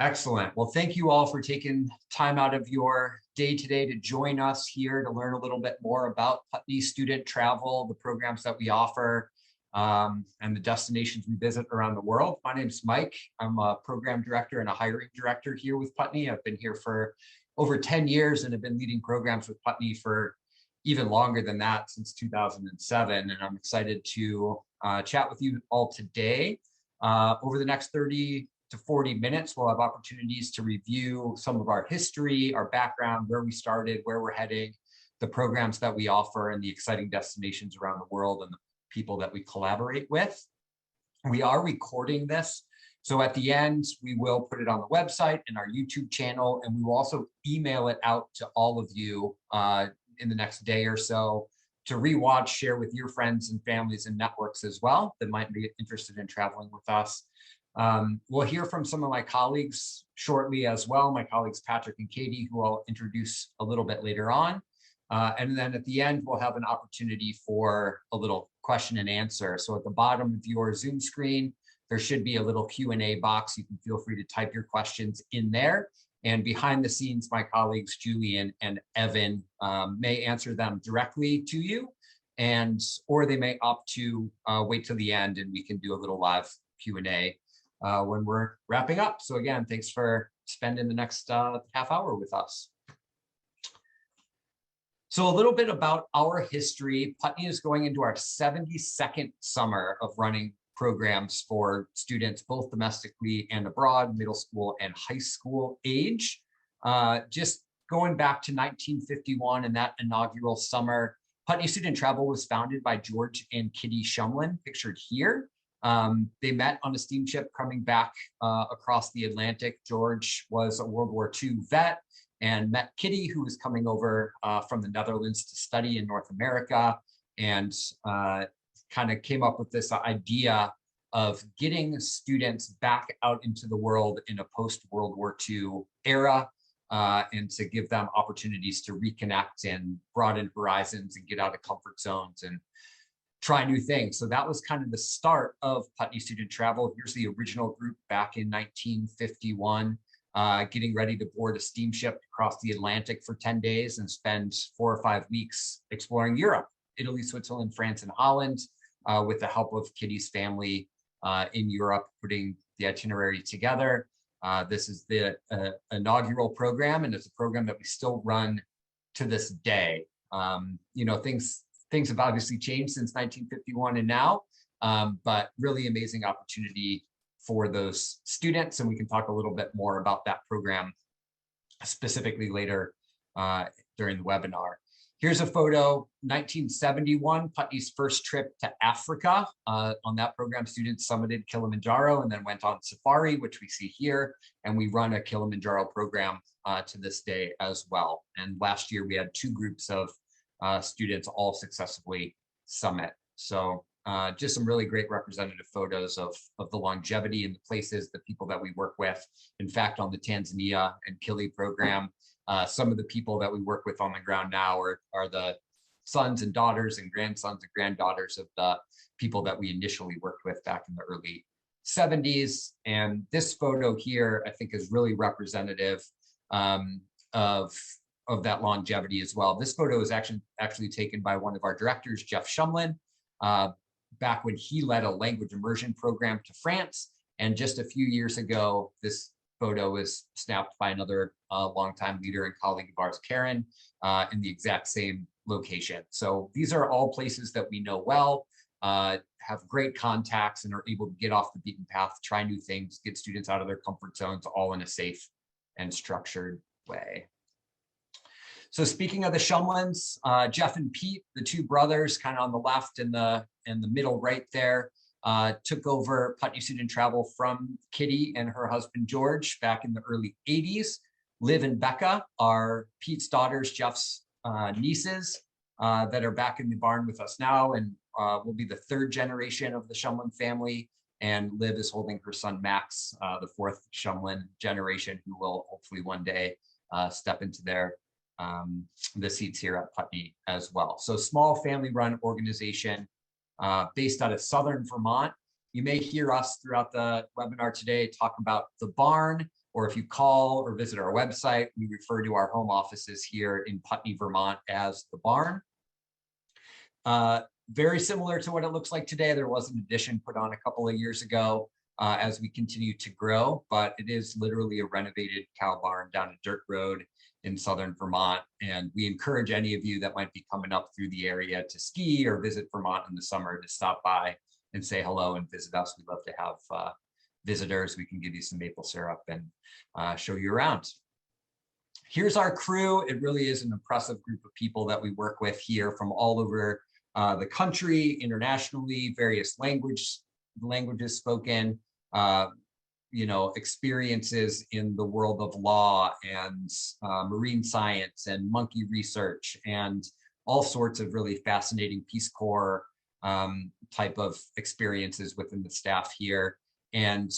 Excellent. Well, thank you all for taking time out of your day today to join us here to learn a little bit more about Putney student travel, the programs that we offer, and the destinations we visit around the world. My name is Mike. I'm a program director and a hiring director here with Putney. I've been here for over 10 years and have been leading programs with Putney for even longer than that, since 2007. And I'm excited to chat with you all today. Over the next 30 to 40 minutes, we'll have opportunities to review some of our history, our background, where we started, where we're heading, the programs that we offer, and the exciting destinations around the world and the people that we collaborate with. We are recording this, so at the end, we will put it on the website and our YouTube channel, and we will also email it out to all of you in the next day or so to rewatch, share with your friends and families and networks as well that might be interested in traveling with us. We'll hear from some of my colleagues shortly as well, my colleagues Patrick and Katie, who I'll introduce a little bit later on. And then at the end, we'll have an opportunity for a little question and answer. So at the bottom of your Zoom screen, there should be a little Q&A box. You can feel free to type your questions in there. And behind the scenes, my colleagues, Julian and Evan, may answer them directly to you, or they may opt to wait till the end and we can do a little live Q&A when we're wrapping up. So again, thanks for spending the next half hour with us. So a little bit about our history. Putney is going into our 72nd summer of running programs for students, both domestically and abroad, middle school and high school age. Just going back to 1951 and that inaugural summer, Putney Student Travel was founded by George and Kitty Shumlin, pictured here. They met on a steamship coming back across the Atlantic. George was a World War II vet and met Kitty, who was coming over from the Netherlands to study in North America, and kind of came up with this idea of getting students back out into the world in a post-World War II era, and to give them opportunities to reconnect and broaden horizons and get out of comfort zones and try new things. So that was kind of the start of Putney Student Travel. Here's the original group back in 1951, getting ready to board a steamship across the Atlantic for 10 days and spend 4 or 5 weeks exploring Europe, Italy, Switzerland, France, and Holland, with the help of Kitty's family in Europe, putting the itinerary together. This is the inaugural program, and it's a program that we still run to this day. You know, things have obviously changed since 1951 and now, but really amazing opportunity for those students. And we can talk a little bit more about that program specifically later during the webinar. Here's a photo, 1971, Putney's first trip to Africa. On that program, students summited Kilimanjaro and then went on safari, which we see here. And we run a Kilimanjaro program to this day as well. And last year we had 2 groups of students all successfully summit. So just some really great representative photos of the longevity and the places, the people that we work with. In fact, on the Tanzania and Kili program, some of the people that we work with on the ground now are the sons and daughters and grandsons and granddaughters of the people that we initially worked with back in the early 70s. And this photo here, I think, is really representative of that longevity as well. This photo is actually taken by one of our directors, Jeff Shumlin, back when he led a language immersion program to France. And just a few years ago, this photo was snapped by another longtime leader and colleague of ours, Karen, in the exact same location. So these are all places that we know well, have great contacts, and are able to get off the beaten path, try new things, get students out of their comfort zones, all in a safe and structured way. So speaking of the Shumlins, Jeff and Pete, the 2 brothers, kind of on the left and the middle right there, took over Putney Student Travel from Kitty and her husband George back in the early 80s. Liv and Becca are Pete's daughters, Jeff's nieces, that are back in the barn with us now, and will be the 3rd generation of the Shumlin family. And Liv is holding her son Max, the 4th Shumlin generation, who will hopefully one day step into the seats here at Putney as well. So small family-run organization based out of Southern Vermont. You may hear us throughout the webinar today talk about the barn, or if you call or visit our website, we refer to our home offices here in Putney, Vermont as the Barn. Very similar to what it looks like today. There was an addition put on a couple of years ago as we continue to grow, but it is literally a renovated cow barn down a dirt road in southern Vermont. And we encourage any of you that might be coming up through the area to ski or visit Vermont in the summer to stop by and say hello and visit us. We'd love to have visitors. We can give you some maple syrup and show you around. Here's our crew. It really is an impressive group of people that we work with here from all over the country, internationally, various languages spoken, experiences in the world of law and marine science and monkey research and all sorts of really fascinating Peace Corps type of experiences within the staff here. And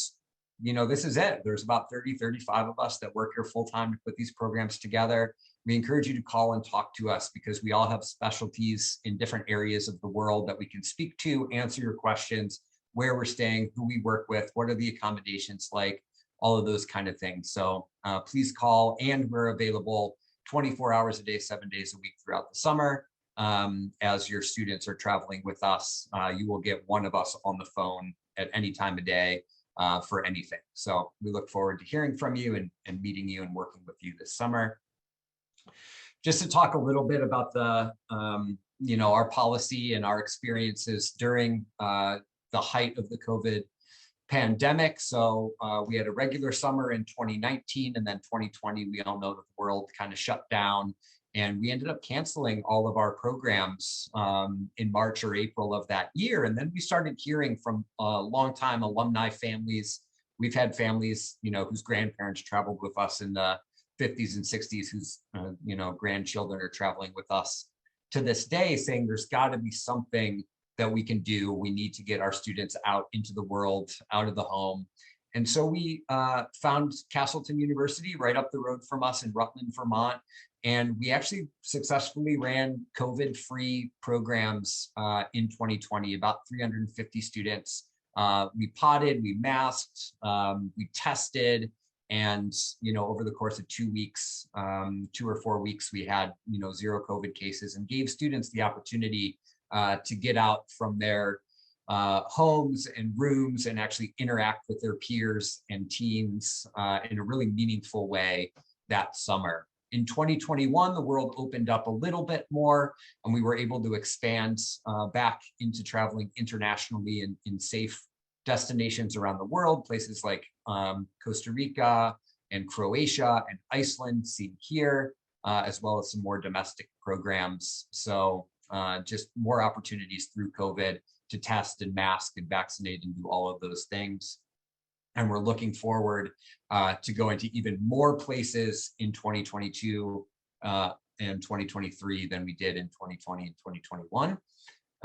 this is it. There's about 30, 35 of us that work here full time to put these programs together. We encourage you to call and talk to us because we all have specialties in different areas of the world that we can speak to, answer your questions, where we're staying, who we work with, what are the accommodations like, all of those kind of things. So please call, and we're available 24 hours a day, 7 days a week throughout the summer. As your students are traveling with us, you will get one of us on the phone at any time of day for anything. So we look forward to hearing from you and meeting you and working with you this summer. Just to talk a little bit about the, our policy and our experiences during the height of the COVID pandemic. So we had a regular summer in 2019, and then 2020, we all know that the world kind of shut down, and we ended up canceling all of our programs in March or April of that year. And then we started hearing from longtime alumni families. We've had families, whose grandparents traveled with us in the 50s and 60s, whose grandchildren are traveling with us to this day, saying there's got to be something that we can do. We need to get our students out into the world, out of the home. And so we found Castleton University right up the road from us in Rutland, Vermont. And we actually successfully ran COVID-free programs in 2020, about 350 students. We potted, we masked, we tested, and over the course of 2 weeks, 2 or 4 weeks, we had 0 COVID cases, and gave students the opportunity to get out from their homes and rooms and actually interact with their peers and teens in a really meaningful way that summer. In 2021, the world opened up a little bit more, and we were able to expand back into traveling internationally in safe destinations around the world, places like Costa Rica and Croatia and Iceland, seen here, as well as some more domestic programs. So just more opportunities through COVID to test and mask and vaccinate and do all of those things. And we're looking forward to going to even more places in 2022 and 2023 than we did in 2020 and 2021.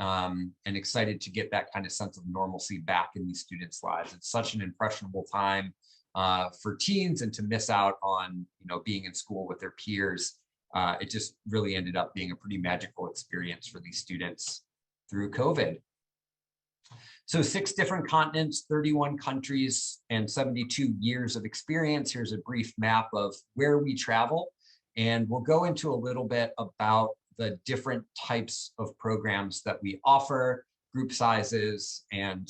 And excited to get that kind of sense of normalcy back in these students' lives. It's such an impressionable time for teens, and to miss out on being in school with their peers. It just really ended up being a pretty magical experience for these students through COVID. So 6 different continents, 31 countries, and 72 years of experience. Here's a brief map of where we travel, and we'll go into a little bit about the different types of programs that we offer, group sizes, and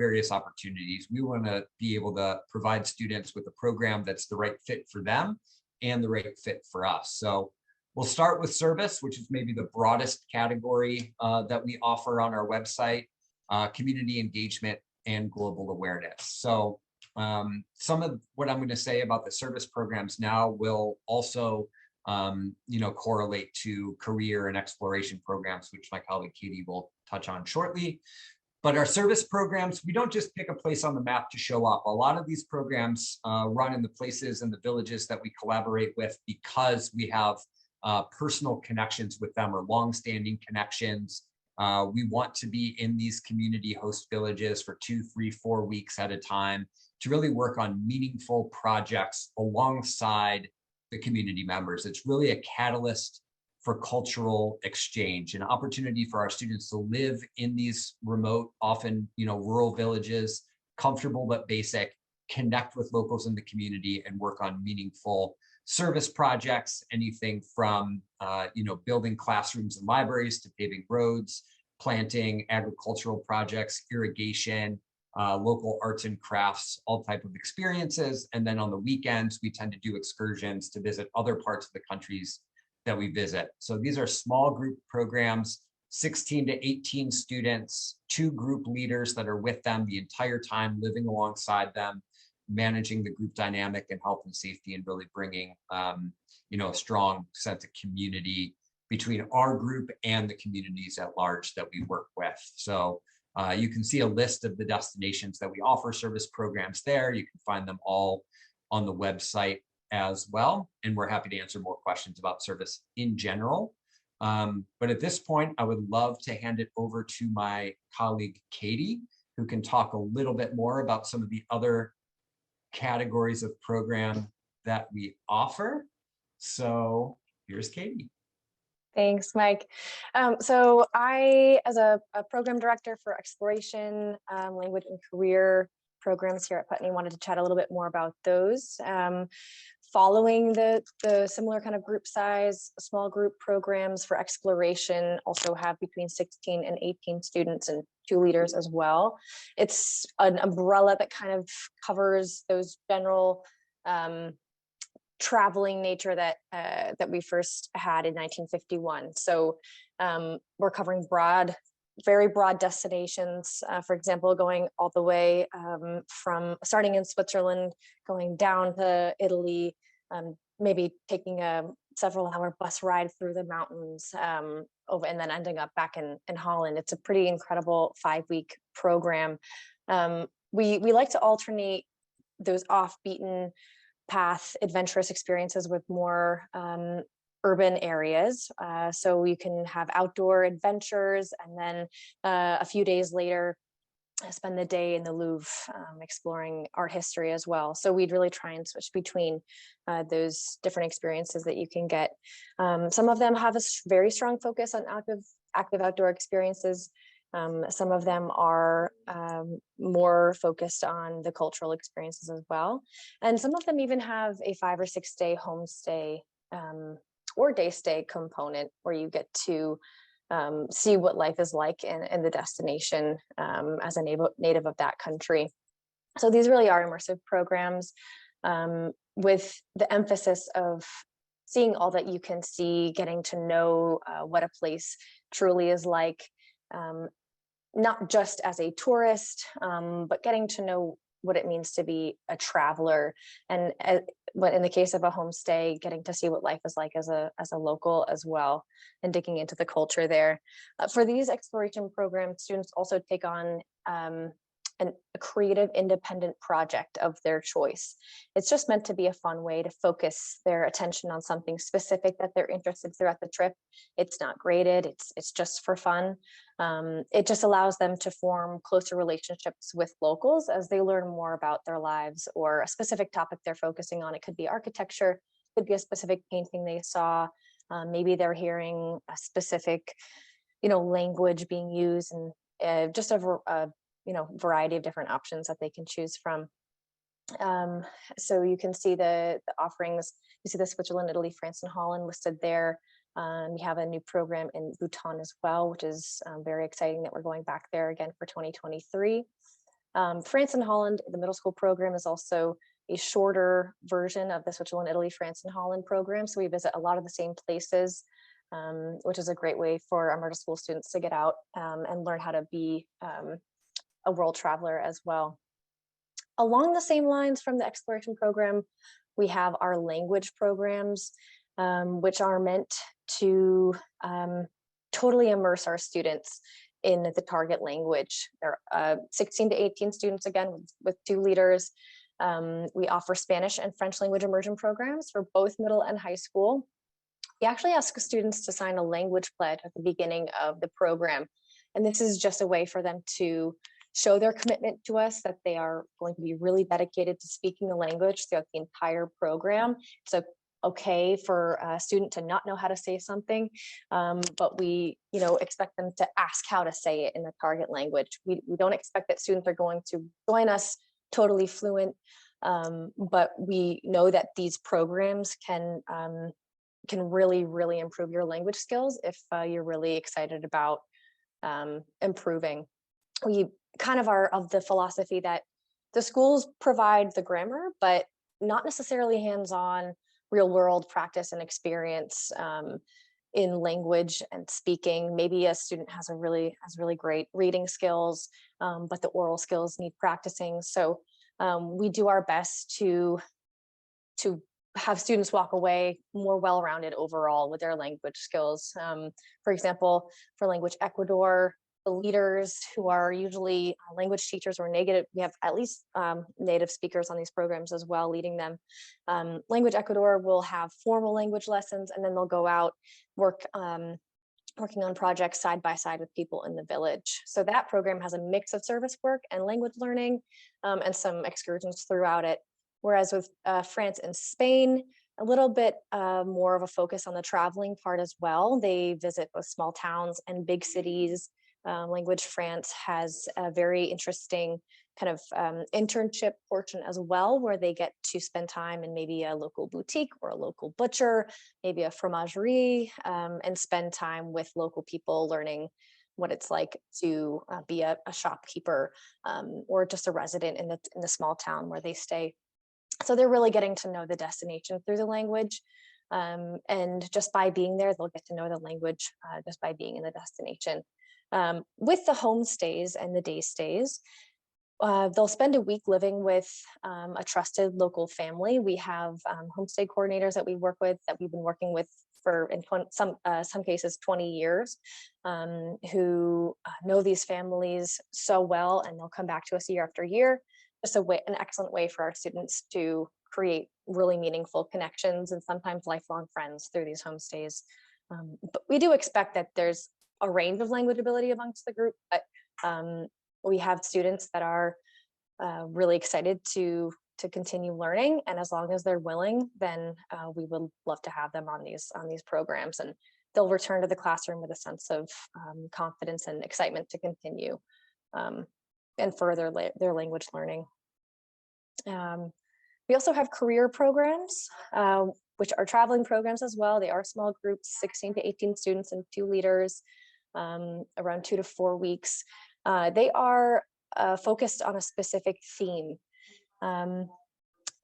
various opportunities. We want to be able to provide students with a program that's the right fit for them and the right fit for us. So we'll start with service, which is maybe the broadest category that we offer on our website, community engagement, and global awareness. So some of what I'm going to say about the service programs now will also correlate to career and exploration programs, which my colleague Katie will touch on shortly. But our service programs, we don't just pick a place on the map to show up. A lot of these programs run in the places and the villages that we collaborate with because we have personal connections with them, or longstanding connections. We want to be in these community host villages for 2, 3, 4 weeks at a time to really work on meaningful projects alongside the community members. It's really a catalyst for cultural exchange, an opportunity for our students to live in these remote, often rural villages, comfortable but basic, connect with locals in the community and work on meaningful service projects, anything from building classrooms and libraries to paving roads, planting agricultural projects, irrigation, local arts and crafts, all type of experiences. And then on the weekends, we tend to do excursions to visit other parts of the countries that we visit. So these are small group programs, 16 to 18 students, 2 group leaders that are with them the entire time, living alongside them, managing the group dynamic and health and safety, and really bringing a strong sense of community between our group and the communities at large that we work with. So you can see a list of the destinations that we offer service programs there. You can find them all on the website as well. And we're happy to answer more questions about service in general. But at this point, I would love to hand it over to my colleague, Katie, who can talk a little bit more about some of the other categories of program that we offer. So here's Katie. Thanks, Mike. So I, as a program director for exploration, language and career programs here at Putney, wanted to chat a little bit more about those. Following the similar kind of group size, small group programs for exploration also have between 16 and 18 students and 2 leaders as well. It's an umbrella that kind of covers those general traveling nature that that we first had in 1951. So we're covering very broad destinations, for example, going all the way from starting in Switzerland, going down to Italy, maybe taking a several-hour bus ride through the mountains over, and then ending up back in Holland. It's a pretty incredible 5-week program. We like to alternate those off-beaten path adventurous experiences with more urban areas. So you can have outdoor adventures, and then a few days later, spend the day in the Louvre exploring art history as well. So we'd really try and switch between those different experiences that you can get. Some of them have a very strong focus on active outdoor experiences. Some of them are more focused on the cultural experiences as well. And some of them even have a 5 or 6 day homestay or day stay component, where you get to see what life is like in the destination as a native of that country. So these really are immersive programs with the emphasis of seeing all that you can see, getting to know what a place truly is like, not just as a tourist, but getting to know what it means to be a traveler. And but in the case of a homestay, getting to see what life is like as a local as well, and digging into the culture there. For these exploration programs, students also take on a creative independent project of their choice. It's just meant to be a fun way to focus their attention on something specific that they're interested throughout the trip. It's not graded, it's just for fun. It just allows them to form closer relationships with locals as they learn more about their lives or a specific topic they're focusing on. It could be architecture, it could be a specific painting they saw. Maybe they're hearing a specific, language being used, and just a variety of different options that they can choose from. So you can see the offerings. You see the Switzerland, Italy, France, and Holland listed there. We have a new program in Bhutan as well, which is very exciting that we're going back there again for 2023. France and Holland, the middle school program, is also a shorter version of the Switzerland, Italy, France, and Holland program. So we visit a lot of the same places, which is a great way for our middle school students to get out and learn how to be a world traveler as well. Along the same lines from the exploration program, we have our language programs, which are meant to totally immerse our students in the target language. There are 16 to 18 students, again, with 2 leaders. We offer Spanish and French language immersion programs for both middle and high school. We actually ask students to sign a language pledge at the beginning of the program. And this is just a way for them to show their commitment to us, that they are going to be really dedicated to speaking the language throughout the entire program. It's okay for a student to not know how to say something, but we expect them to ask how to say it in the target language. We don't expect that students are going to join us totally fluent, but we know that these programs can really improve your language skills if you're really excited about improving. We kind of are of the philosophy that the schools provide the grammar, but not necessarily hands-on real world practice and experience in language and speaking. Maybe a student has really great reading skills, but the oral skills need practicing. So we do our best to have students walk away more well-rounded overall with their language skills. For example, for Language Ecuador, the leaders who are usually language teachers or native, we have at least native speakers on these programs as well, leading them. Language Ecuador will have formal language lessons, and then they'll go out, working on projects side by side with people in the village. So that program has a mix of service work and language learning, and some excursions throughout it. Whereas with France and Spain, a little bit more of a focus on the traveling part as well. They visit both small towns and big cities. Language France has a very interesting kind of internship portion as well, where they get to spend time in maybe a local boutique or a local butcher, maybe a fromagerie, and spend time with local people, learning what it's like to be a shopkeeper or just a resident in the small town where they stay. So they're really getting to know the destination through the language. And just by being there, they'll get to know the language just by being in the destination. With the homestays and the day stays, they'll spend a week living with a trusted local family. We have homestay coordinators that we work with, that we've been working with for in some cases 20 years, who know these families so well, and they'll come back to us year after year. Just an excellent way for our students to create really meaningful connections and sometimes lifelong friends through these homestays. But we do expect that there's a range of language ability amongst the group, but we have students that are really excited to continue learning, and as long as they're willing, then we would love to have them on these programs, and they'll return to the classroom with a sense of confidence and excitement to continue and further their language learning. We also have career programs, which are traveling programs as well. They are small groups, 16 to 18 students and 2 leaders, around 2 to 4 weeks. They are focused on a specific theme.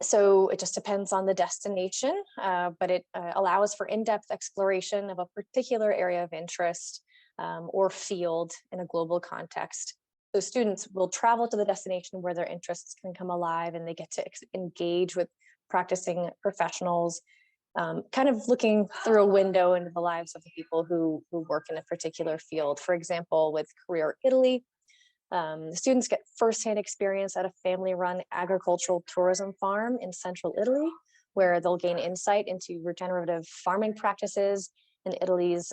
So it just depends on the destination, but it allows for in-depth exploration of a particular area of interest or field in a global context. So students will travel to the destination where their interests can come alive, and they get to engage with practicing professionals, kind of looking through a window into the lives of the people who work in a particular field. For example, with Career Italy, the students get firsthand experience at a family-run agricultural tourism farm in central Italy, where they'll gain insight into regenerative farming practices and Italy's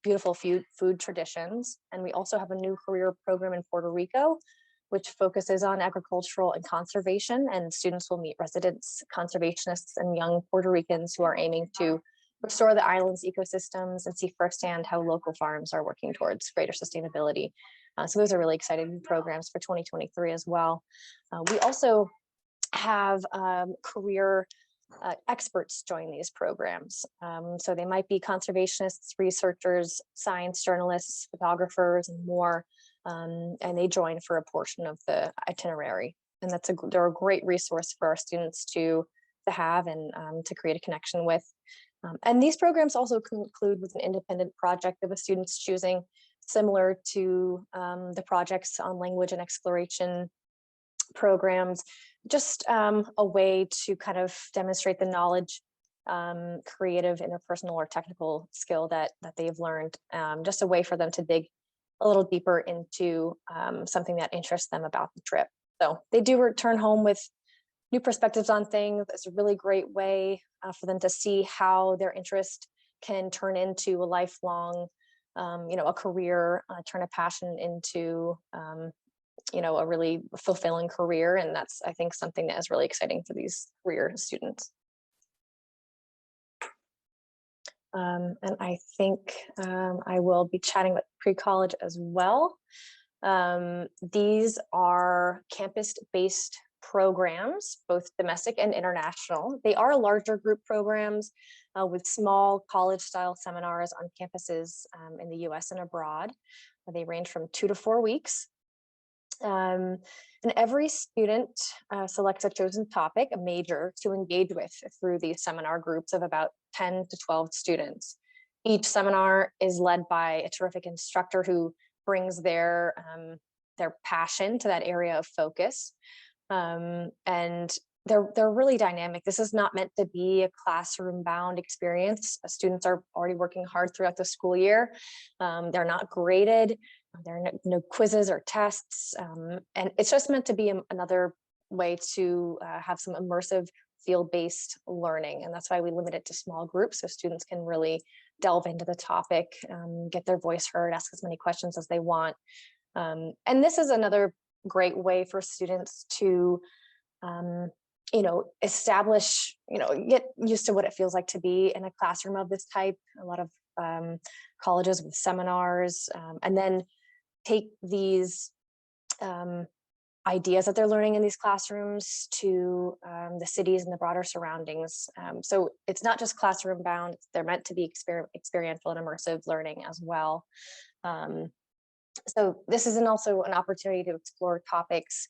beautiful food traditions. And we also have a new career program in Puerto Rico, which focuses on agricultural and conservation, and students will meet residents, conservationists, and young Puerto Ricans who are aiming to restore the island's ecosystems and see firsthand how local farms are working towards greater sustainability. So those are really exciting programs for 2023 as well. We also have career experts join these programs. So they might be conservationists, researchers, science journalists, photographers, and more. And they join for a portion of the itinerary. And they're a great resource for our students to have and to create a connection with. And these programs also conclude with an independent project of a student's choosing, similar to the projects on language and exploration programs, just a way to kind of demonstrate the knowledge, creative, interpersonal, or technical skill that they've learned, just a way for them to dig a little deeper into something that interests them about the trip. So they do return home with new perspectives on things. It's a really great way for them to see how their interest can turn into a lifelong, a career, turn a passion into a really fulfilling career. And that's, I think, something that is really exciting for these career students. And I think I will be chatting with pre-college as well. These are campus-based programs, both domestic and international. They are larger group programs with small college-style seminars on campuses in the US and abroad. They range from 2 to 4 weeks. And every student selects a chosen topic, a major, to engage with through these seminar groups of about 10 to 12 students. Each seminar is led by a terrific instructor who brings their passion to that area of focus. And they're really dynamic. This is not meant to be a classroom-bound experience. Students are already working hard throughout the school year. They're not graded. There are no quizzes or tests. And it's just meant to be another way to have some immersive field-based learning. And that's why we limit it to small groups so students can really delve into the topic, get their voice heard, ask as many questions as they want. And this is another great way for students to establish, get used to what it feels like to be in a classroom of this type. A lot of colleges with seminars, and then take these ideas that they're learning in these classrooms to the cities and the broader surroundings. So it's not just classroom bound, they're meant to be experiential and immersive learning as well. So this is also an opportunity to explore topics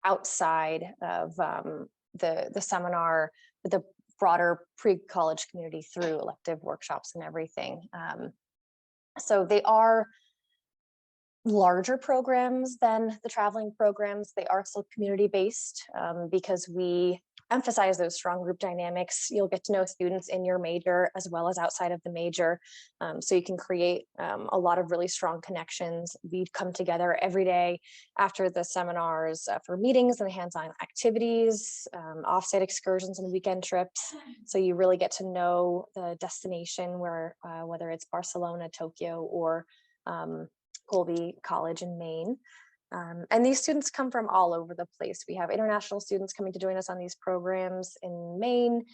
outside of the seminar with the broader pre-college community through elective workshops and everything. So they are larger programs than the traveling programs. They are still community-based because we emphasize those strong group dynamics. You'll get to know students in your major as well as outside of the major. So you can create a lot of really strong connections. We come together every day after the seminars for meetings and hands-on activities, offsite excursions and weekend trips. So you really get to know the destination where, whether it's Barcelona, Tokyo, or Colby College in Maine. And these students come from all over the place. We have international students coming to join us on these programs in Maine.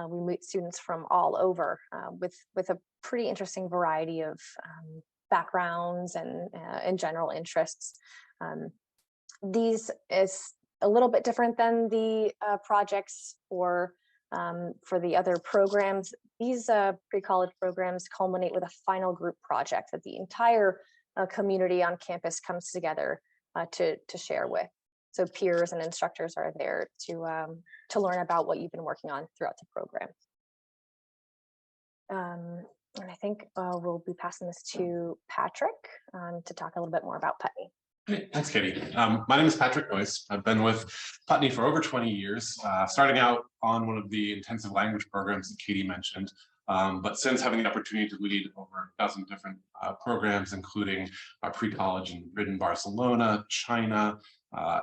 We meet students from all over with a pretty interesting variety of backgrounds and general interests. These is a little bit different than the projects for the other programs. These pre-college programs culminate with a final group project that the entire community on campus comes together to share with. So peers and instructors are there to learn about what you've been working on throughout the program. And I think we'll be passing this to Patrick to talk a little bit more about Putney. Hey, thanks, Katie. My name is Patrick Noyce. I've been with Putney for over 20 years, starting out on one of the intensive language programs that Katie mentioned. But since having the opportunity to lead over a dozen different programs, including our pre-college in Madrid, Barcelona, China,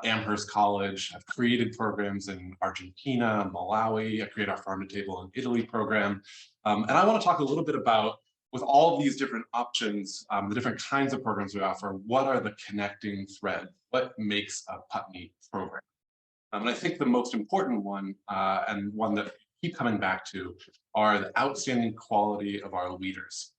Amherst College. I've created programs in Argentina, Malawi. I created our Farm to Table in Italy program. And I want to talk a little bit about, with all of these different options, the different kinds of programs we offer, what are the connecting thread? What makes a Putney program? And I think the most important one, and one that we keep coming back to, are the outstanding quality of our leaders.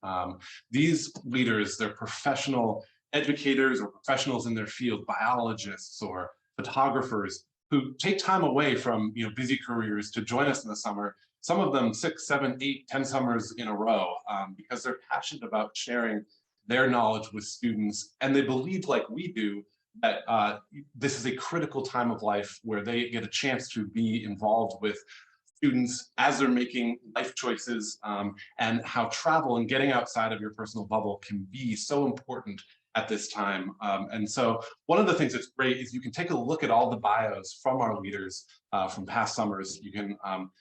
These leaders, they're professional educators or professionals in their field, biologists or photographers, who take time away from busy careers to join us in the summer. Some of them 6, 7, 8, 10 summers in a row, because they're passionate about sharing their knowledge with students, and they believe, like we do, that this is a critical time of life where they get a chance to be involved with students as they're making life choices, and how travel and getting outside of your personal bubble can be so important at this time. And so one of the things that's great is you can take a look at all the bios from our leaders from past summers. You can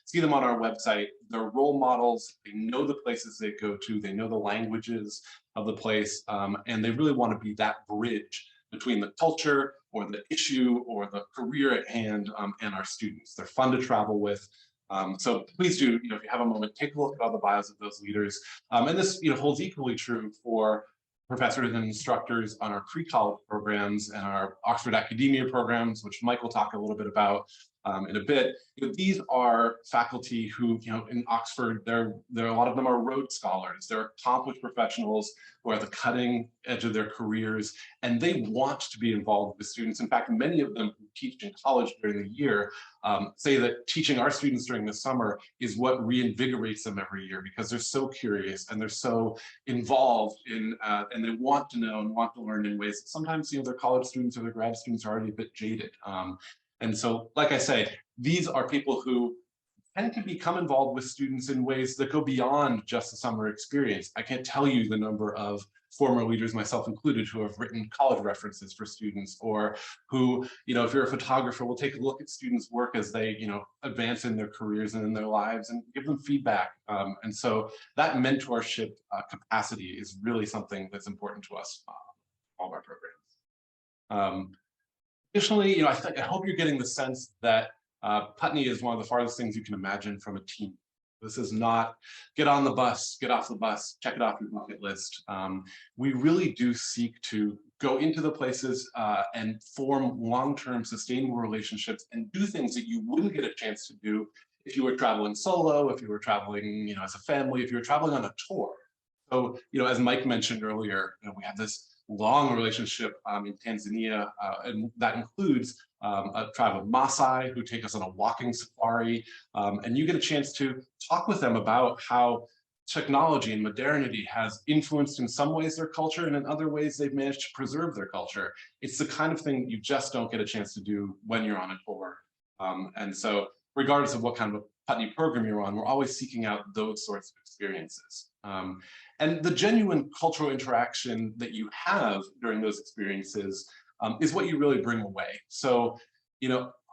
see them on our website. They're role models. They know the places they go to. They know the languages of the place. And they really want to be that bridge between the culture or the issue or the career at hand and our students. They're fun to travel with. So please do, if you have a moment, take a look at all the bios of those leaders. And this holds equally true for professors and instructors on our pre-college programs and our Oxford Academia programs, which Mike will talk a little bit about. in a bit. These are faculty who, in Oxford, there a lot of them are Rhodes Scholars. They're accomplished professionals who are at the cutting edge of their careers, and they want to be involved with students. In fact, many of them who teach in college during the year say that teaching our students during the summer is what reinvigorates them every year, because they're so curious and they're so involved in, and they want to know and want to learn in ways that sometimes, their college students or their grad students are already a bit jaded. And so, like I say, these are people who tend to become involved with students in ways that go beyond just the summer experience. I can't tell you the number of former leaders, myself included, who have written college references for students, or who, if you're a photographer, will take a look at students' work as they, advance in their careers and in their lives and give them feedback. And so that mentorship capacity is really something that's important to us, all of our programs. Additionally, I hope you're getting the sense that Putney is one of the farthest things you can imagine from a team. This is not get on the bus, get off the bus, check it off your bucket list. We really do seek to go into the places and form long-term sustainable relationships and do things that you wouldn't get a chance to do if you were traveling solo, if you were traveling, as a family, if you were traveling on a tour. So, as Mike mentioned earlier, we have this long relationship in Tanzania, and that includes a tribe of Maasai who take us on a walking safari, and you get a chance to talk with them about how technology and modernity has influenced in some ways their culture, and in other ways they've managed to preserve their culture. It's the kind of thing you just don't get a chance to do when you're on a tour. And so regardless of what kind of a Putney program you're on, we're always seeking out those sorts of experiences. And the genuine cultural interaction that you have during those experiences is what you really bring away. So,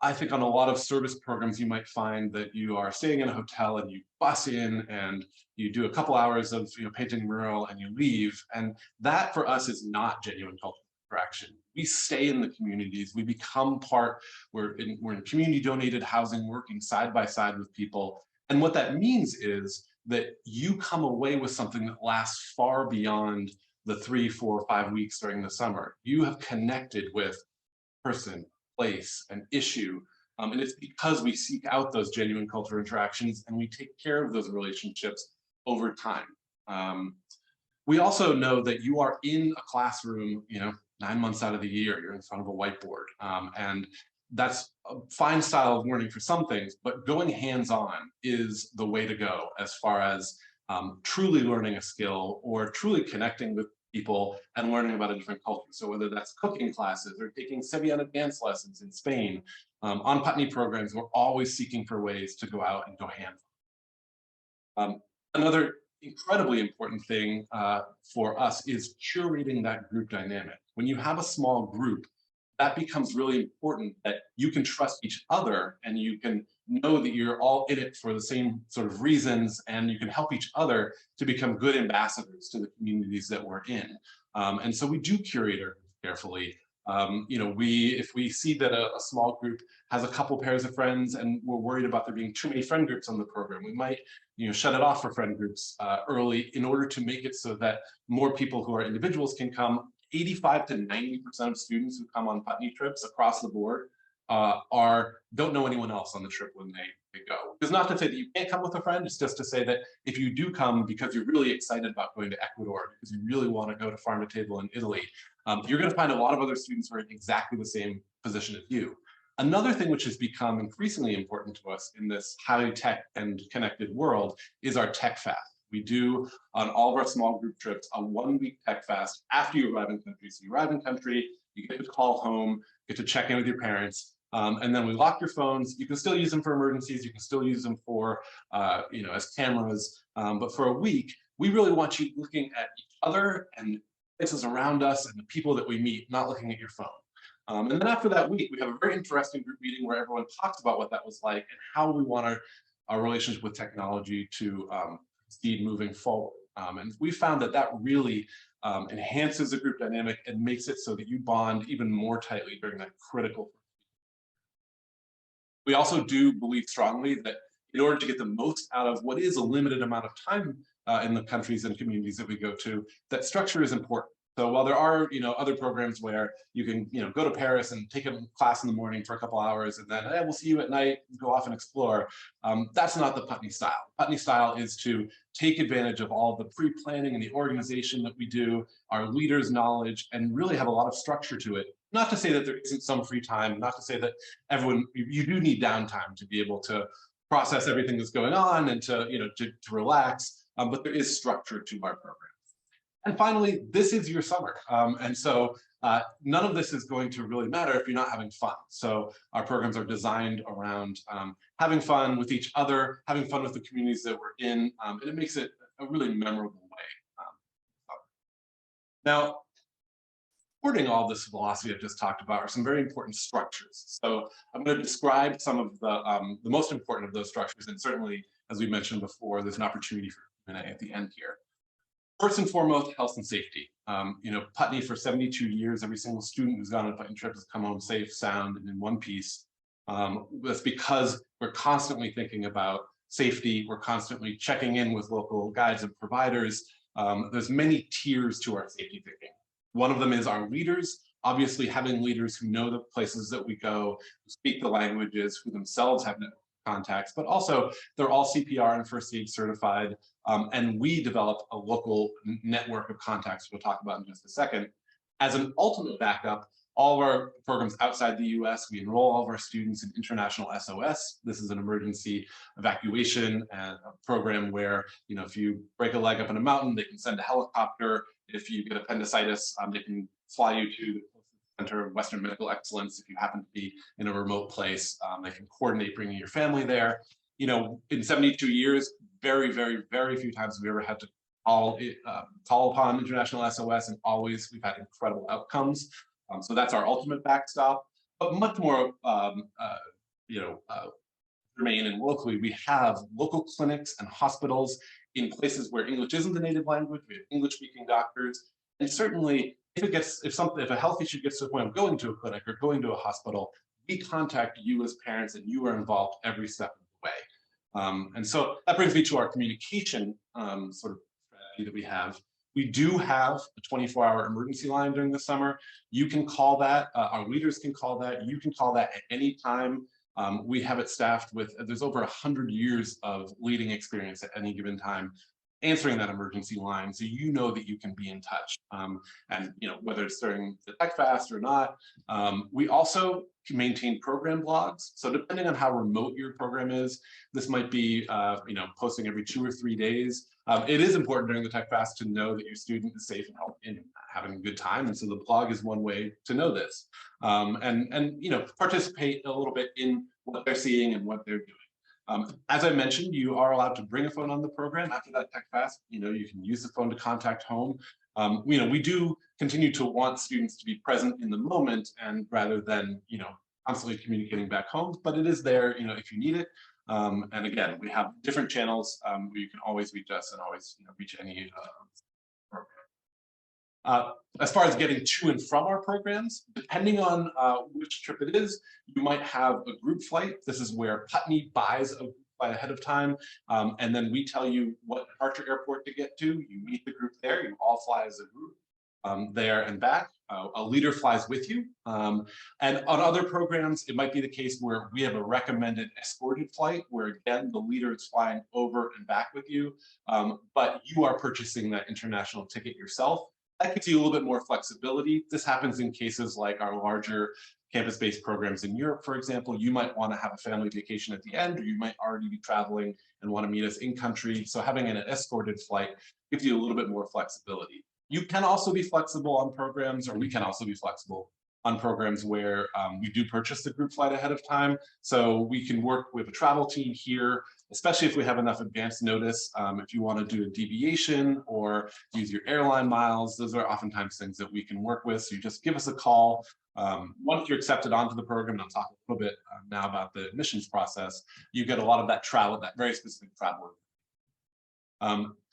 I think on a lot of service programs, you might find that you are staying in a hotel and you bus in and you do a couple hours of painting a mural and you leave. And that for us is not genuine cultural interaction. We stay in the communities, we become part, we're in community donated housing, working side by side with people. And what that means is that you come away with something that lasts far beyond the 3, 4, 5 weeks during the summer. You have connected with person, place, and issue. And it's because we seek out those genuine cultural interactions and we take care of those relationships over time. We also know that you are in a classroom, 9 months out of the year, you're in front of a whiteboard. And that's a fine style of learning for some things, but going hands-on is the way to go as far as truly learning a skill or truly connecting with people and learning about a different culture. So whether that's cooking classes or taking Sevillana dance lessons in Spain, on Putney programs, we're always seeking for ways to go out and go hands-on. Another incredibly important thing for us is curating that group dynamic. When you have a small group, that becomes really important, that you can trust each other and you can know that you're all in it for the same sort of reasons, and you can help each other to become good ambassadors to the communities that we're in. And so we do curate our group carefully. If we see that a small group has a couple pairs of friends and we're worried about there being too many friend groups on the program, we might shut it off for friend groups early in order to make it so that more people who are individuals can come. 85 to 90% of students who come on Putney trips across the board don't know anyone else on the trip when they go. It's not to say that you can't come with a friend, it's just to say that if you do come because you're really excited about going to Ecuador, because you really want to go to Farm to Table in Italy, you're going to find a lot of other students who are in exactly the same position as you. Another thing which has become increasingly important to us in this highly tech and connected world is our tech fast. We do on all of our small group trips a 1-week tech fast after you arrive in country. So you arrive in country, you get to call home, get to check in with your parents, and then we lock your phones. You can still use them for emergencies. You can still use them for, as cameras. But for a week, we really want you looking at each other and places around us and the people that we meet, not looking at your phone. And then after that week, we have a very interesting group meeting where everyone talks about what that was like and how we want our relationship with technology to proceed moving forward. And we found that really enhances the group dynamic and makes it so that you bond even more tightly during that critical. We also do believe strongly that in order to get the most out of what is a limited amount of time in the countries and communities that we go to, that structure is important. So while there are, other programs where you can, go to Paris and take a class in the morning for a couple hours and then, hey, we'll see you at night, go off and explore. That's not the Putney style. Putney style is to take advantage of all the pre-planning and the organization that we do, our leaders' knowledge, and really have a lot of structure to it. Not to say that there isn't some free time, not to say that you do need downtime to be able to process everything that's going on and to relax, but there is structure to our program. And finally, this is your summer. And so none of this is going to really matter if you're not having fun. So our programs are designed around having fun with each other, having fun with the communities that we're in, and it makes it a really memorable way. Now, supporting all this philosophy I've just talked about are some very important structures. So I'm going to describe some of the most important of those structures, and certainly, as we mentioned before, there's an opportunity for Q&A at the end here. First and foremost, health and safety. Putney for 72 years, every single student who's gone on a Putney trip has come home safe, sound, and in one piece. That's because we're constantly thinking about safety. We're constantly checking in with local guides and providers. There's many tiers to our safety thinking. One of them is our leaders. Obviously, having leaders who know the places that we go, who speak the languages, who themselves have network contacts, but also they're all CPR and first aid certified. And we develop a local network of contacts we'll talk about in just a second. As an ultimate backup, all of our programs outside the US, we enroll all of our students in International SOS. This is an emergency evacuation and a program where, if you break a leg up in a mountain, they can send a helicopter. If you get appendicitis, they can fly you to the Center of Western Medical Excellence. If you happen to be in a remote place, they can coordinate bringing your family there. In 72 years, very, very, very few times have we ever had to call upon International SOS, and always we've had incredible outcomes. So that's our ultimate backstop. But much more, germane and locally, we have local clinics and hospitals in places where English isn't the native language. We have English-speaking doctors, and certainly if a health issue gets to the point of going to a clinic or going to a hospital, we contact you as parents, and you are involved every step of the way. And so that brings me to our communication sort of strategy that we have. We do have a 24-hour emergency line during the summer. You can call that, our leaders can call that, you can call that at any time. We have it staffed with, there's over 100 years of leading experience at any given time answering that emergency line, so you know that you can be in touch. And whether it's during the tech fast or not. We also can maintain program blogs. So depending on how remote your program is, this might be posting every 2 or 3 days. It is important during the tech fast to know that your student is safe and healthy and having a good time, and so the blog is one way to know this. And participate a little bit in what they're seeing and what they're doing. As I mentioned, you are allowed to bring a phone on the program after that tech fast. You can use the phone to contact home. We do continue to want students to be present in the moment, and rather than constantly communicating back home, but it is there if you need it. And again, we have different channels where you can always reach us and always reach any program. As far as getting to and from our programs, depending on which trip it is, you might have a group flight. This is where Putney buys a group flight ahead of time, and then we tell you what departure airport to get to. You meet the group there, you all fly as a group there and back. A leader flies with you. And on other programs, it might be the case where we have a recommended escorted flight, where again, the leader is flying over and back with you, but you are purchasing that international ticket yourself. That gives you a little bit more flexibility. This happens in cases like our larger campus-based programs in Europe, for example. You might want to have a family vacation at the end, or you might already be traveling and want to meet us in country. So having an escorted flight gives you a little bit more flexibility. You can also be flexible on programs, or we can also be flexible on programs where we do purchase the group flight ahead of time. So we can work with a travel team here, especially if we have enough advance notice. If you want to do a deviation or use your airline miles, those are oftentimes things that we can work with. So you just give us a call. Once you're accepted onto the program, and I'll talk a little bit now about the admissions process, you get a lot of that travel, that very specific travel.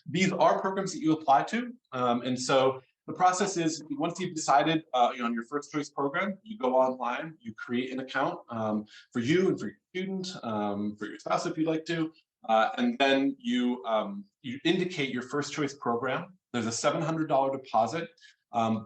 These are programs that you apply to. And so the process is, once you've decided on your first choice program, you go online, you create an account for you and for your student, for your spouse if you'd like to, and then you indicate your first choice program. There's a $700 deposit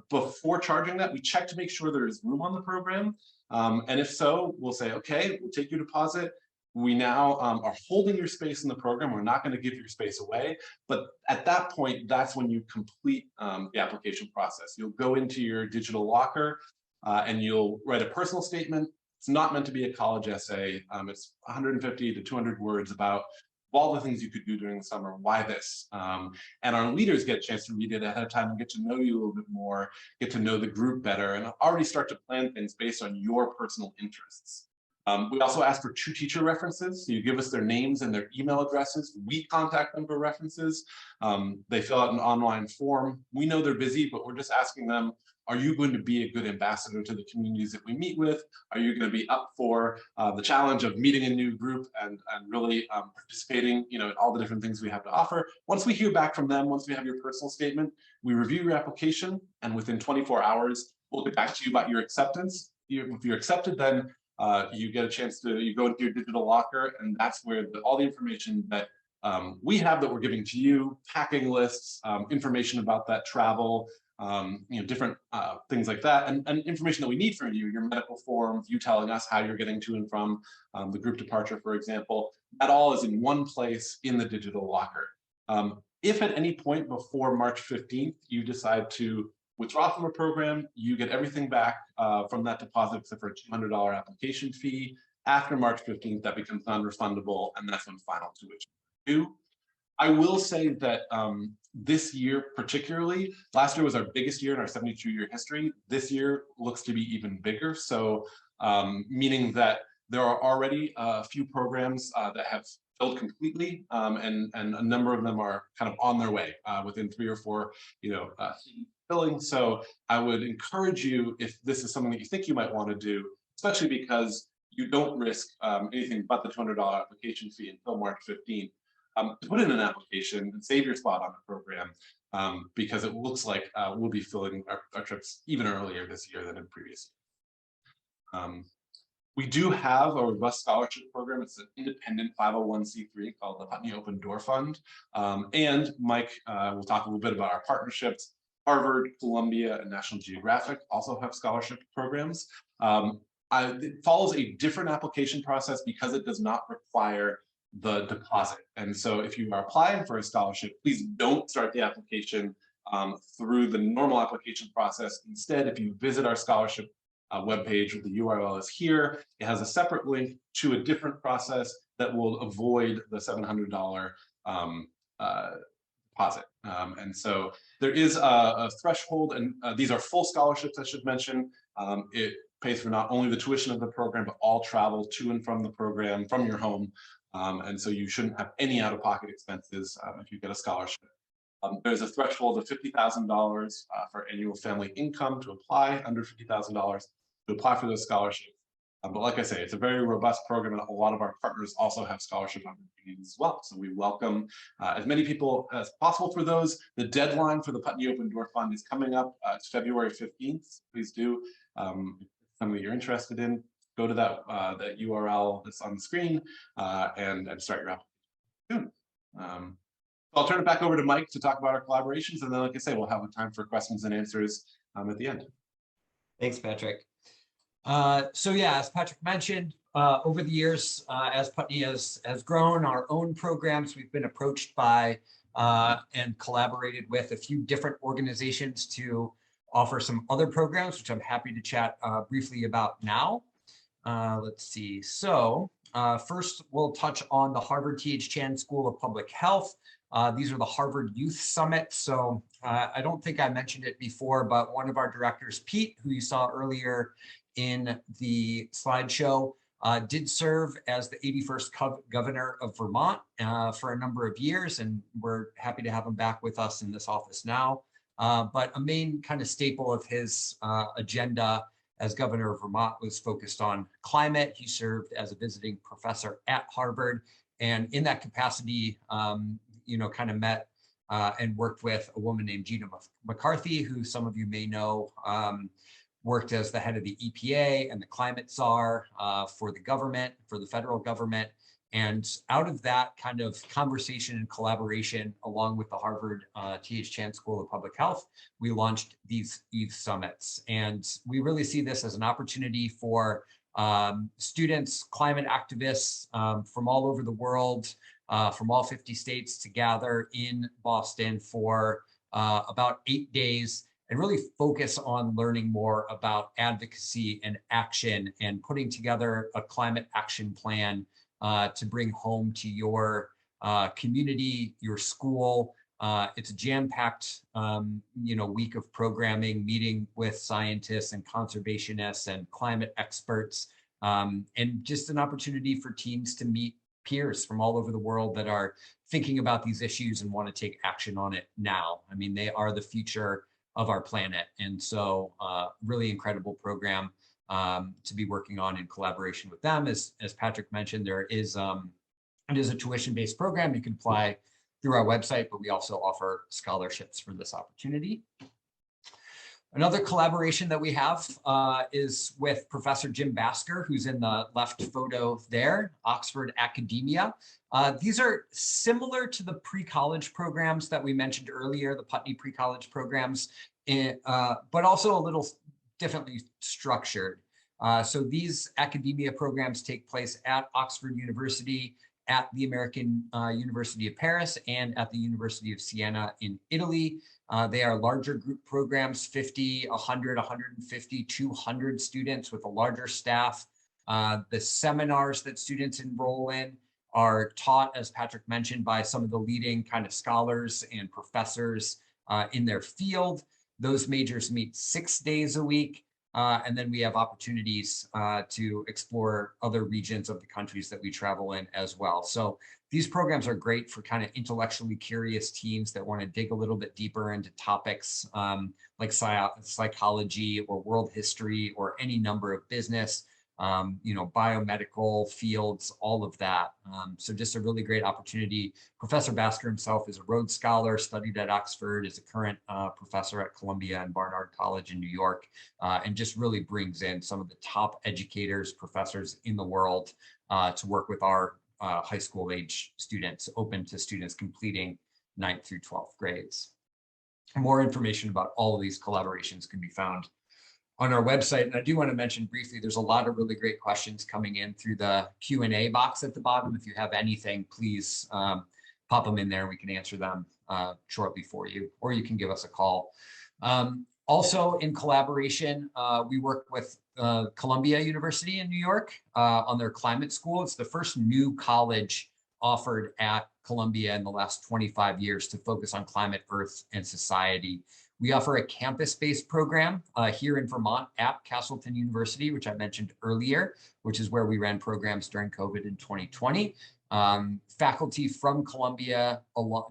Before charging that, we check to make sure there is room on the program. And if so, we'll say, okay, we'll take your deposit. We now are holding your space in the program. We're not going to give your space away. But at that point, that's when you complete the application process. You'll go into your digital locker and you'll write a personal statement. It's not meant to be a college essay. It's 150 to 200 words about all the things you could do during the summer, why this? And our leaders get a chance to read it ahead of time and get to know you a little bit more, get to know the group better, and already start to plan things based on your personal interests. We also ask for 2 teacher references. So you give us their names and their email addresses. We contact them for references. They fill out an online form. We know they're busy, but we're just asking them, are you going to be a good ambassador to the communities that we meet with? Are you going to be up for the challenge of meeting a new group and really participating, in all the different things we have to offer? Once we hear back from them, once we have your personal statement, we review your application, and within 24 hours, we'll get back to you about your acceptance. If you're accepted, then you get a chance to, you go into your digital locker, and that's where all the information that we have that we're giving to you, packing lists, information about that travel, different things like that, and information that we need from you, your medical forms, you telling us how you're getting to and from the group departure, for example, that all is in one place in the digital locker. If at any point before March 15th, you decide to withdraw from a program, you get everything back from that deposit except for a $200 application fee. After March 15th, that becomes non-refundable, and that's when final tuition is due. I will say that this year particularly, last year was our biggest year in our 72-year history. This year looks to be even bigger. So meaning that there are already a few programs that have filled completely, and a number of them are kind of on their way within 3 or 4, filling. So I would encourage you, if this is something that you think you might want to do, especially because you don't risk anything but the $200 application fee until March 15th, to put in an application and save your spot on the program, because it looks like we'll be filling our trips even earlier this year than in previous years. We do have a robust scholarship program. It's an independent 501c3 called the Putney Open Door Fund. And Mike will talk a little bit about our partnerships. Harvard, Columbia, and National Geographic also have scholarship programs. It follows a different application process because it does not require the deposit. And so if you are applying for a scholarship, please don't start the application through the normal application process. Instead, if you visit our scholarship webpage, the URL is here. It has a separate link to a different process that will avoid the $700 deposit. And so there is a threshold, and these are full scholarships, I should mention. It pays for not only the tuition of the program, but all travel to and from the program from your home. And so you shouldn't have any out-of-pocket expenses if you get a scholarship. There's a threshold of $50,000 for annual family income to apply, under $50,000 to apply for those scholarships. But like I say, it's a very robust program, and a lot of our partners also have scholarship opportunities as well. So we welcome as many people as possible for those. The deadline for the Putney Open Door Fund is coming up. It's February 15th. Please do, if something you're interested in, go to that URL that's on the screen and start your application soon. I'll turn it back over to Mike to talk about our collaborations, and then, like I say, we'll have a time for questions and answers at the end. Thanks, Patrick. So yeah, as Patrick mentioned, over the years, as Putney has grown our own programs, we've been approached by and collaborated with a few different organizations to offer some other programs, which I'm happy to chat briefly about now. Let's see. So first, we'll touch on the Harvard T.H. Chan School of Public Health. These are the Harvard Youth Summit. So I don't think I mentioned it before, but one of our directors, Pete, who you saw earlier in the slideshow, did serve as the 81st governor of Vermont for a number of years, and we're happy to have him back with us in this office now. But a main kind of staple of his agenda as governor of Vermont was focused on climate. He served as a visiting professor at Harvard, and in that capacity, kind of met and worked with a woman named Gina McCarthy, who some of you may know worked as the head of the EPA and the climate czar for the government, for the federal government. And out of that kind of conversation and collaboration, along with the Harvard T.H. Chan School of Public Health, we launched these ETH summits. And we really see this as an opportunity for students, climate activists from all over the world, from all 50 states to gather in Boston for about 8 days and really focus on learning more about advocacy and action and putting together a climate action plan to bring home to your community, your school. It's a jam-packed, week of programming, meeting with scientists and conservationists and climate experts, and just an opportunity for teams to meet peers from all over the world that are thinking about these issues and want to take action on it now. I mean, they are the future of our planet. And so really incredible program to be working on in collaboration with them. As Patrick mentioned, it is a tuition-based program. You can apply through our website, but we also offer scholarships for this opportunity. Another collaboration that we have is with Professor Jim Basker, who's in the left photo there, Oxford Academia. These are similar to the pre-college programs that we mentioned earlier, the Putney pre-college programs, but also a little differently structured. So these academia programs take place at Oxford University, at the American University of Paris, and at the University of Siena in Italy. They are larger group programs, 50, 100, 150, 200 students with a larger staff. The seminars that students enroll in are taught, as Patrick mentioned, by some of the leading kind of scholars and professors in their field. Those majors meet 6 days a week. And then we have opportunities to explore other regions of the countries that we travel in as well. So these programs are great for kind of intellectually curious teams that want to dig a little bit deeper into topics like psychology or world history or any number of business, biomedical fields, all of that. So just a really great opportunity. Professor Basker himself is a Rhodes Scholar, studied at Oxford, is a current professor at Columbia and Barnard College in New York, and just really brings in some of the top educators, professors in the world to work with our high school age students, open to students completing 9th through 12th grades. More information about all of these collaborations can be found on our website. And I do want to mention briefly, there's a lot of really great questions coming in through the Q&A box at the bottom. If you have anything, please pop them in there. We can answer them shortly for you, or you can give us a call. Also in collaboration, we work with Columbia University in New York on their climate school. It's the first new college offered at Columbia in the last 25 years to focus on climate, earth, and society. We offer a campus-based program here in Vermont at Castleton University, which I mentioned earlier, which is where we ran programs during COVID in 2020. Faculty from Columbia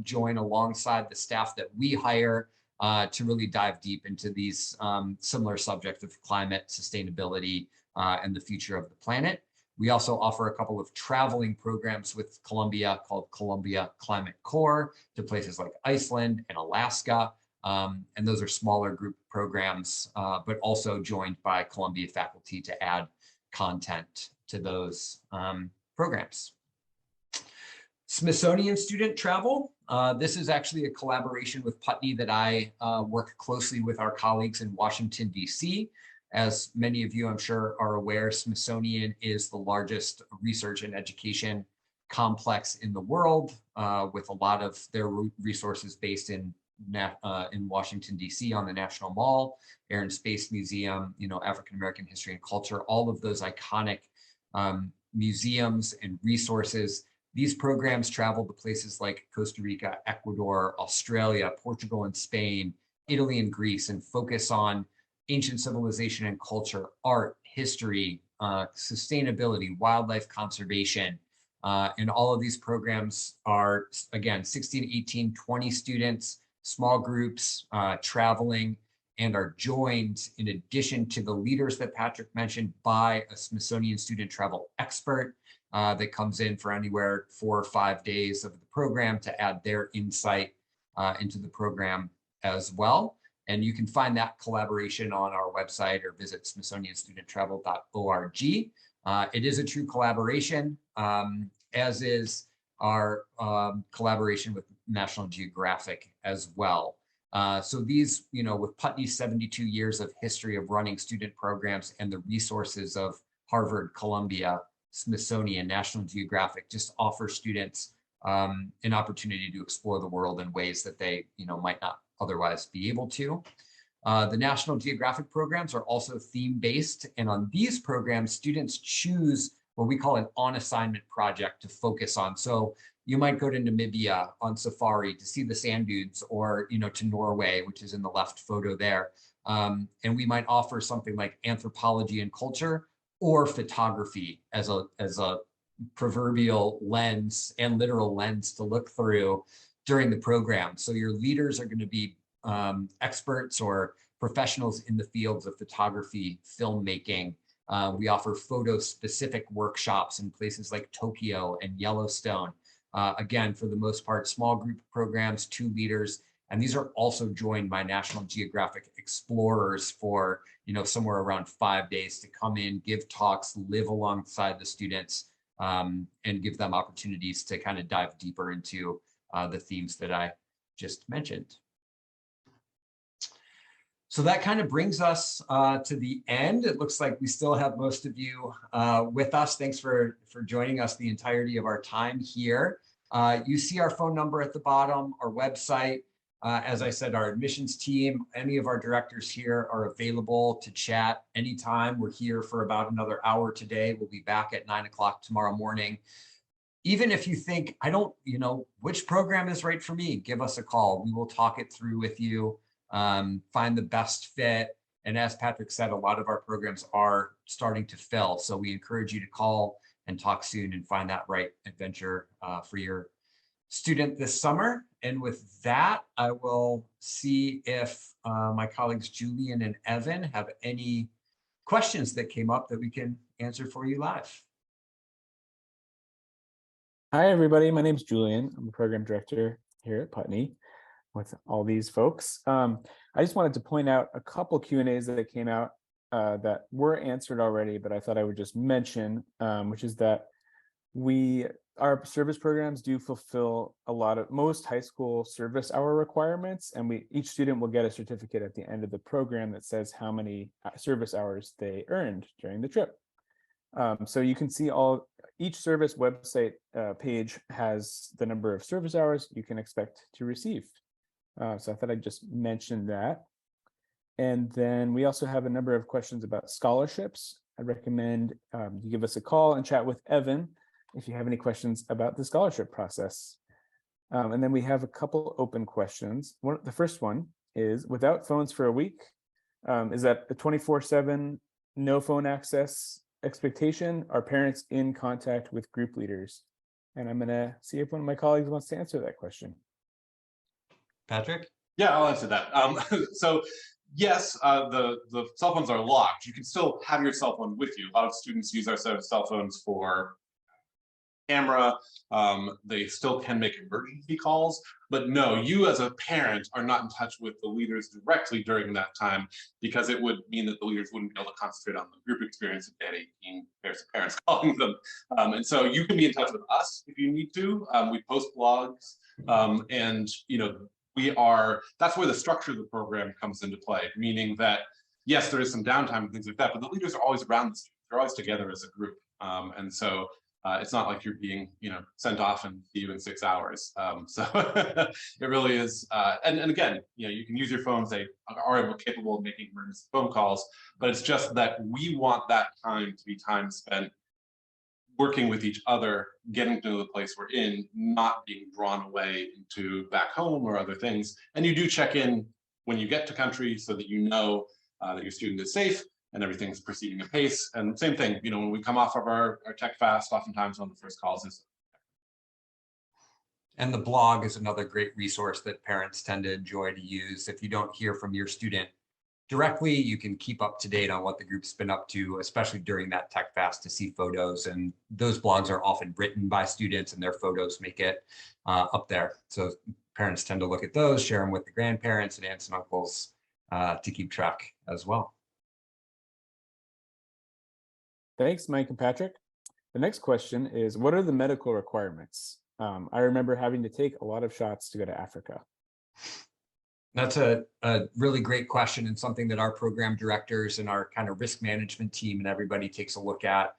join alongside the staff that we hire to really dive deep into these similar subjects of climate, sustainability, and the future of the planet. We also offer a couple of traveling programs with Columbia called Columbia Climate Corps to places like Iceland and Alaska. And those are smaller group programs, but also joined by Columbia faculty to add content to those programs. Smithsonian student travel. This is actually a collaboration with Putney that I work closely with our colleagues in Washington, D.C. As many of you, I'm sure, are aware, Smithsonian is the largest research and education complex in the world, with a lot of their resources based in Washington, D.C. on the National Mall, Air and Space Museum, African American history and culture, all of those iconic museums and resources. These programs travel to places like Costa Rica, Ecuador, Australia, Portugal and Spain, Italy and Greece, and focus on ancient civilization and culture, art, history, sustainability, wildlife conservation. And all of these programs are, again, 16, 18, 20 students, small groups, traveling, and are joined, in addition to the leaders that Patrick mentioned, by a Smithsonian student travel expert that comes in for anywhere 4 or 5 days of the program to add their insight into the program as well. And you can find that collaboration on our website or visit smithsonianstudenttravel.org. It is a true collaboration. as is our collaboration with National Geographic as well. So these, with Putney's 72 years of history of running student programs and the resources of Harvard, Columbia, Smithsonian, National Geographic, just offer students an opportunity to explore the world in ways that they, might not otherwise be able to. The National Geographic programs are also theme-based, and on these programs, students choose what we call an on-assignment project to focus on. So you might go to Namibia on safari to see the sand dunes, or to Norway, which is in the left photo there. And we might offer something like anthropology and culture, or photography as a proverbial lens and literal lens to look through during the program. So your leaders are going to be experts or professionals in the fields of photography, filmmaking. We offer photo-specific workshops in places like Tokyo and Yellowstone. Again, for the most part, small group programs, 2 leaders, and these are also joined by National Geographic explorers for, somewhere around 5 days to come in, give talks, live alongside the students, and give them opportunities to kind of dive deeper into the themes that I just mentioned. So that kind of brings us to the end. It looks like we still have most of you with us. Thanks for joining us the entirety of our time here. You see our phone number at the bottom, our website. As I said, our admissions team, any of our directors here are available to chat anytime. We're here for about another hour today. We'll be back at 9 o'clock tomorrow morning. Even if you think, I don't, which program is right for me, give us a call. We will talk it through with you, find the best fit. And as Patrick said, a lot of our programs are starting to fill. So we encourage you to call and talk soon and find that right adventure for your student this summer. And with that, I will see if my colleagues Julian and Evan have any questions that came up that we can answer for you live. Hi, everybody. My name is Julian. I'm a program director here at Putney with all these folks. I just wanted to point out a couple Q&As that came out that were answered already, but I thought I would just mention, which is that our service programs do fulfill most high school service hour requirements, and each student will get a certificate at the end of the program that says how many service hours they earned during the trip. So you can see each service website page has the number of service hours you can expect to receive. So I thought I'd just mention that. And then we also have a number of questions about scholarships. I recommend you give us a call and chat with Evan if you have any questions about the scholarship process. And then we have a couple open questions. The first one is, without phones for a week, is that a 24/7 no phone access expectation? Are parents in contact with group leaders? And I'm going to see if one of my colleagues wants to answer that question. Patrick? Yeah, I'll answer that. So yes, the cell phones are locked. You can still have your cell phone with you. A lot of students use our set of cell phones for camera. They still can make emergency calls, but no, you as a parent are not in touch with the leaders directly during that time, because it would mean that the leaders wouldn't be able to concentrate on the group experience if they had 18 pairs of parents calling them. And so you can be in touch with us if you need to. We post blogs, and that's where the structure of the program comes into play, meaning that yes, there is some downtime and things like that, but the leaders are always around the students. They're always together as a group. And so it's not like you're being, sent off and see you in 6 hours. So it really is. And again, you can use your phones. They are capable of making emergency phone calls, but it's just that we want that time to be time spent working with each other, getting to the place we're in, not being drawn away into back home or other things. And you do check in when you get to country so that you know that your student is safe and everything's proceeding at pace. And same thing, when we come off of our tech fast, oftentimes one of the first calls is. And the blog is another great resource that parents tend to enjoy to use. If you don't hear from your student directly, you can keep up to date on what the group's been up to, especially during that tech fast, to see photos. And those blogs are often written by students and their photos make it up there. So parents tend to look at those, share them with the grandparents and aunts and uncles to keep track as well. Thanks, Mike and Patrick. The next question is, what are the medical requirements? I remember having to take a lot of shots to go to Africa. That's a really great question, and something that our program directors and our kind of risk management team and everybody takes a look at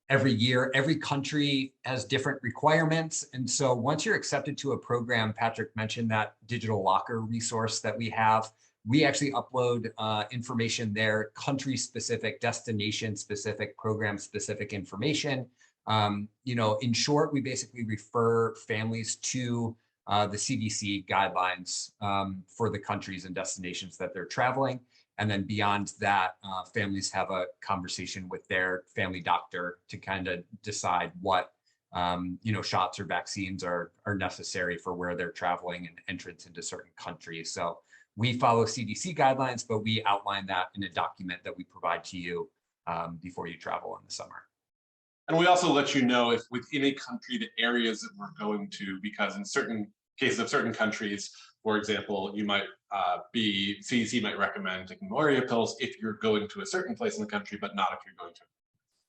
every year. Every country has different requirements. And so once you're accepted to a program, Patrick mentioned that digital locker resource that we have. We actually upload information there, country specific, destination specific, program specific information. In short, we basically refer families to the CDC guidelines for the countries and destinations that they're traveling. And then beyond that, families have a conversation with their family doctor to kind of decide what shots or vaccines are necessary for where they're traveling and entrance into certain countries. So we follow CDC guidelines, but we outline that in a document that we provide to you before you travel in the summer. And we also let you know if within a country, the areas that we're going to, because in certain cases of certain countries, for example, you might CDC might recommend taking malaria pills if you're going to a certain place in the country, but not if you're going to.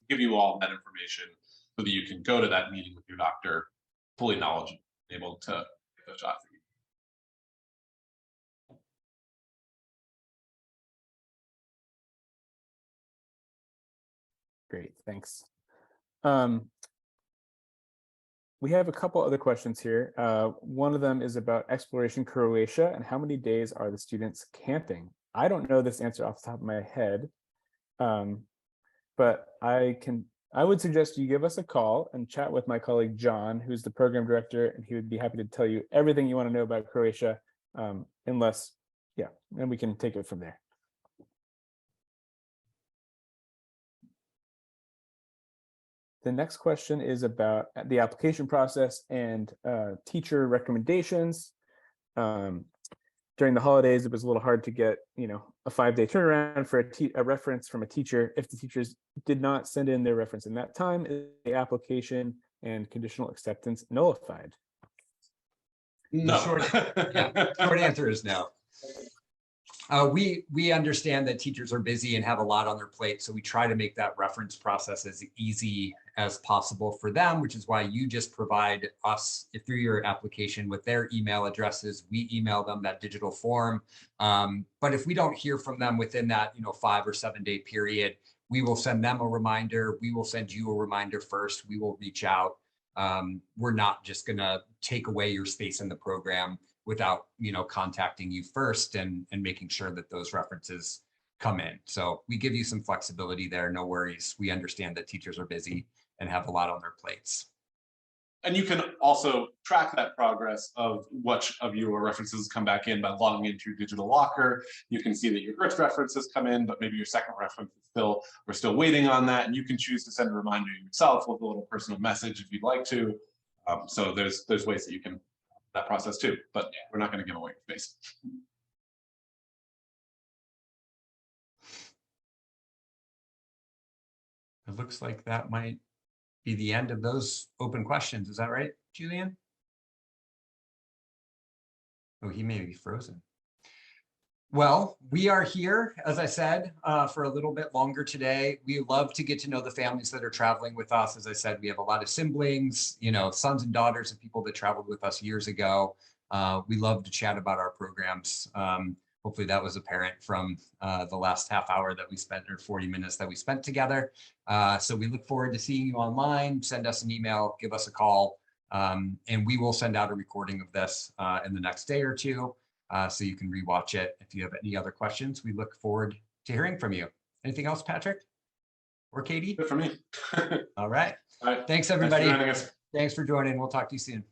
Give you all that information so that you can go to that meeting with your doctor fully knowledgeable, able to get the shot for you. Great, thanks. We have a couple other questions here. One of them is about Exploration Croatia and how many days are the students camping? I don't know this answer off the top of my head, but I would suggest you give us a call and chat with my colleague John, who's the program director, and he would be happy to tell you everything you want to know about Croatia, and we can take it from there. The next question is about the application process and teacher recommendations. During the holidays, it was a little hard to get, a 5-day turnaround for a reference from a teacher. If the teachers did not send in their reference in that time, is the application and conditional acceptance nullified? No. Short answer is no. We understand that teachers are busy and have a lot on their plate, so we try to make that reference process as easy as possible for them, which is why you just provide us through your application with their email addresses. We email them that digital form. But if we don't hear from them within that 5 or 7 day period, we will send them a reminder. We will send you a reminder first. We will reach out. We're not just going to take away your space in the program without contacting you first and making sure that those references come in. So we give you some flexibility there, no worries. We understand that teachers are busy and have a lot on their plates. And you can also track that progress of which of your references come back in by logging into your digital locker. You can see that your first references come in, but maybe your second reference is we're still waiting on that. And you can choose to send a reminder yourself with a little personal message if you'd like to. So there's ways that you can that process too, but we're not going to give away your space. It looks like that might be the end of those open questions. Is that right, Julian? Oh, he may be frozen. Well, we are here, as I said, for a little bit longer today. We love to get to know the families that are traveling with us. As I said, we have a lot of siblings, sons and daughters of people that traveled with us years ago. We love to chat about our programs. Hopefully that was apparent from the last half hour that we spent, or 40 minutes that we spent together. So we look forward to seeing you online. Send us an email, give us a call, and we will send out a recording of this in the next day or two. So you can rewatch it. If you have any other questions, we look forward to hearing from you. Anything else, Patrick or Katie? Good for me. All right. All right. Thanks, everybody. Thanks for joining us. Thanks for joining. We'll talk to you soon.